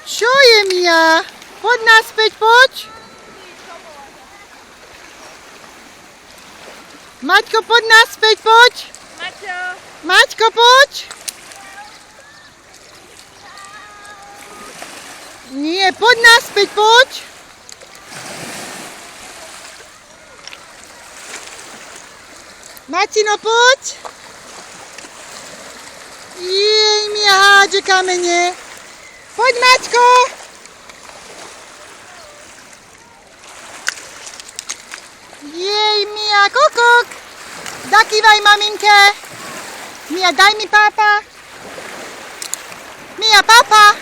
Čo je, Mia? Poď naspäť, poď. Maťko, poď naspäť, poď. Maťo. Maťko, poď. Nie, poď naspäť, poď. Matino, poď. Jej, Mia hádže kamene. Poď, Maťko. Jej, Mia, kokok. Zakývaj maminke. Mia, daj mi pápa. Mia, pápa.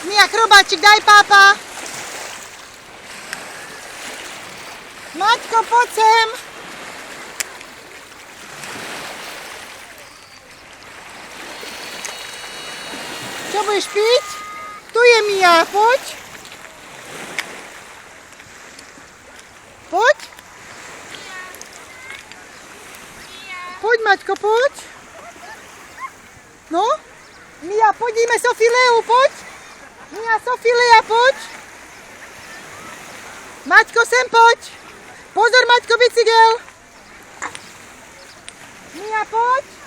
Mia, chrobáčik, daj pápa. Maťko, poď sem. Čo budeš piť? Tu je Mia, poď. Poď. Poď, Maťko, poď. No? Mia, poďme Sofileu, poď. Mia, Sofilea, poď. Maťko, sem poď. Pozor, Maťko, bicykel. Mia, poď.